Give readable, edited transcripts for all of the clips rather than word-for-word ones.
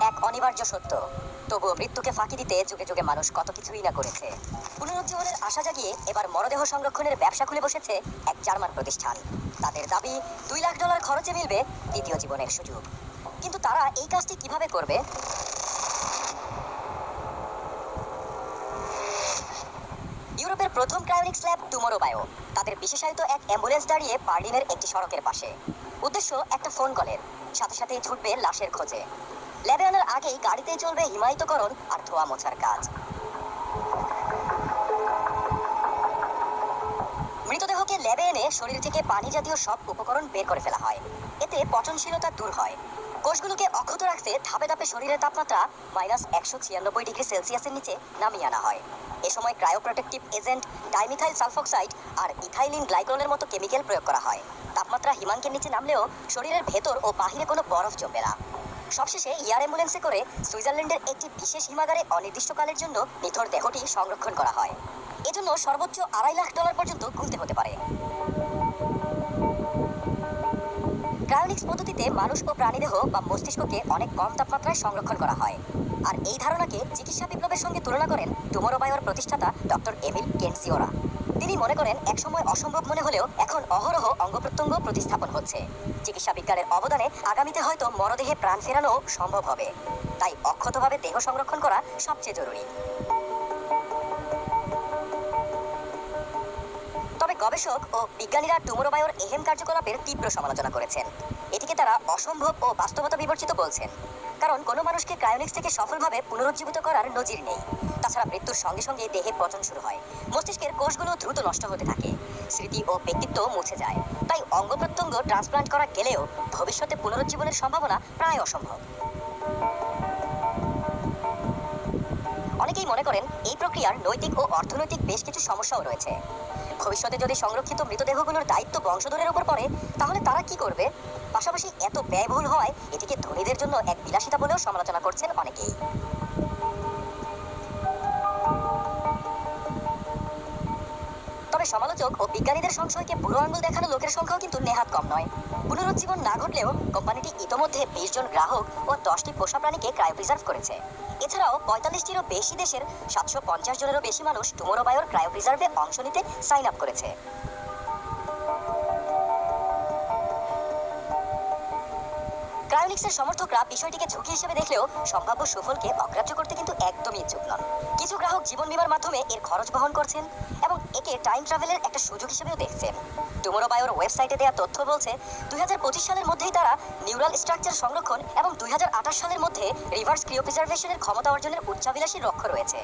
এক অনিবার্য সত্য। তবুও মৃত্যুকে ফাঁকি দিতে যুগে যুগে মানুষ কত কিছুই না করেছে। পুনরুজ্জীবনের আশা জাগিয়ে এবার মরদেহ সংরক্ষণের ব্যবসা খুলে বসেছে এক জার্মান প্রতিষ্ঠান। তাদের দাবি $2 লাখ খরচে মিলবে দ্বিতীয় জীবনের সুযোগ। কিন্তু তারা এই কাজটি কিভাবে করবে? ইউরোপের প্রথম ক্রায়োনিক্স ল্যাব টুমোরো বায়ো তাদের বিশেষায়িত এক অ্যাম্বুলেন্স দাঁড়িয়ে বার্লিনের একটি সড়কের পাশে। উদ্দেশ্য একটা ফোন কলের, সাথে সাথেই ছুটবে লাশের খোঁজে। ল্যাবে আনার আগেই গাড়িতেই চলবে হিমায়িতকরণ আর ধোয়া মোছার কাজ। মৃতদেহকে ল্যাবে এনে শরীর থেকে পানি জাতীয় সব উপকরণ বের করে ফেলা হয়। এতে পচনশীলতা দূর হয়। কোষগুলোকে অক্ষত রাখতে ধাপে ধাপে শরীরের তাপমাত্রা -196°C নিচে নামিয়ে আনা হয়। এ সময় ক্রায়োপ্রোটেক্টিভ এজেন্ট, ডাইমিথাইল সালফোক্সাইড আর ইথাইলিন গ্লাইকোলের মতো কেমিক্যাল প্রয়োগ করা হয়। তাপমাত্রা হিমাঙ্কের নিচে নামলেও শরীরের ভেতর ও বাহিরে কোনো বরফ জমবে না। সবশেষে এয়ার অ্যাম্বুলেন্সে করে সুইজারল্যান্ডের একটি বিশেষ হিমাগারে অনির্দিষ্টকালের জন্য নিথর দেহটি সংরক্ষণ করা হয়। এজন্য সর্বোচ্চ $2.5 লাখ পর্যন্ত গুনতে হতে পারে। ক্রায়োনিক্স পদ্ধতিতে মানুষ ও প্রাণীদেহ বা মস্তিষ্ককে অনেক কম তাপমাত্রায় সংরক্ষণ করা হয়। আর এই ধারণাকে চিকিৎসা বিপ্লবের সঙ্গে তুলনা করেন টুমোরো বায়োর প্রতিষ্ঠাতা ডক্টর এমিল কেনসিওরা। তিনি মনে করেন একসময় অসম্ভব মনে হলেও এখন অহরহ অঙ্গ-প্রত্যঙ্গ প্রতিস্থাপন হচ্ছে। চিকিৎসা বিজ্ঞানের অবদানে আগামীতে হয়তো মরদেহে প্রাণ ফেরানো সম্ভব হবে। তাই অক্ষতভাবে দেহ সংরক্ষণ করা সবচেয়ে জরুরি। তবে গবেষক ও বিজ্ঞানীরা টুমোরো বায়োর এহেন কার্যকলাপের তীব্র সমালোচনা করেছেন। এটিকে তারা অসম্ভব ও বাস্তবতা বিবর্জিত বলছেন। কারণ কোনো মানুষকে ক্রায়োনিক্স থেকে সফলভাবে পুনরুজ্জীবিত করার নজির নেই। তাছাড়া মৃত্যুর সঙ্গে সঙ্গে দেহে পচন শুরু হয়, মস্তিষ্কের কোষগুলো দ্রুত নষ্ট হতে থাকে, স্মৃতি ও ব্যক্তিত্ব মুছে যায়। তাই অঙ্গ প্রত্যঙ্গ ট্রান্সপ্লান্ট করা গেলেও ভবিষ্যতে পুনরুজ্জীবনের সম্ভাবনা প্রায় অসম্ভব। অনেকেই মনে করেন এই প্রক্রিয়ার নৈতিক ও অর্থনৈতিক বেশ কিছু সমস্যাও রয়েছে। ভবিষ্যতে যদি সংরক্ষিত মৃতদেহগুলোর দায়িত্ব বংশধরের উপর পড়ে তাহলে তারা কি করবে? পাশাপাশি এত ব্যয়বহুল হয় এটিকে ধনীদের জন্য এক বিলাসিতা বলেও সমালোচনা করছেন অনেকেই। তবে সমালোচক ও বিজ্ঞানীদের সংশয়কে বুড়ো আঙুল দেখানো লোকের সংখ্যাও কিন্তু নেহাত কম নয়। পুনরুজ্জীবন না ঘটলেও কোম্পানিটি ইতোমধ্যে 20 জন গ্রাহক ও 10টি পোষা প্রাণীকে ক্রায়োপ্রিজার্ভ করেছে। এছাড়াও 45টিরও বেশি দেশের 750 জনেরও বেশি মানুষ টুমোরো বায়োর ক্রায়োপ্রিজার্ভে অংশ নিতে সাইন আপ করেছে। ক্রায়োনিক্সের সমর্থকরা বিষয়টিকে ঝুঁকি হিসেবে দেখলেও সম্ভাব্য সুফলকে অগ্রাহ্য করতে কিন্তু একদমই ইচ্ছুক নন। কিছু গ্রাহক জীবন বীমার মাধ্যমে এর খরচ বহন করছেন এবং একে টাইম ট্রাভেলের একটা সুযোগ হিসেবেও দেখছেন। টুমোরো বায়োর ওয়েবসাইটে দেওয়া তথ্য বলছে 2025 সালের মধ্যেই তারা নিউরাল স্ট্রাকচার সংরক্ষণ এবং 2028 সালের মধ্যে রিভার্স ক্রিওপ্রিজার্ভেশনের ক্ষমতা অর্জনের উচ্চাভিলাষী লক্ষ্য রয়েছে।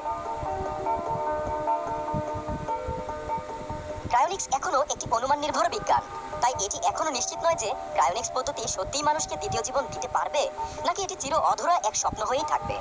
ক্রায়োনিক্স এখনো একটি অনুমান নির্ভর বিজ্ঞান, তাই এটি এখনো নিশ্চিত নয় যে ক্রায়োনিক্স পদ্ধতি সত্যিই মানুষকে দ্বিতীয় জীবন দিতে পারবে নাকি এটি চির অধরা এক স্বপ্ন হয়েই থাকবে।